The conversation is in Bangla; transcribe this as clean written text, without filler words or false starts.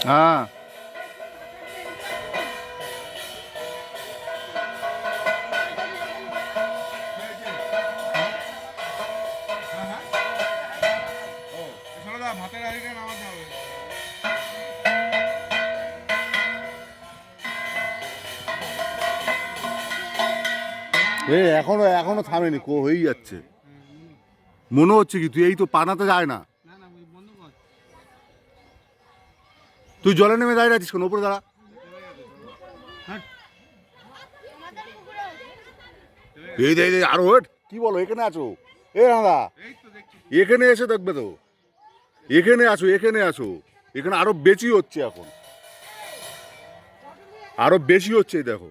হ্যাঁ এখনো এখনো থামেনি, হয়েই যাচ্ছে মনে হচ্ছে কি? তুই এই তো পানাতে যায় না, তুই জলে নেমে দাঁড়িয়ে আছিস কেন? ওপরে দাঁড়া। এই দে আরো ওয়েট, কি বলো? এখানে আছো এ দাদা, এখানে এসে দেখবে তো, এখানে আসো, এখানে আসো, এখানে আরো বেশি হচ্ছে, এখন আরো বেশি হচ্ছে, দেখো।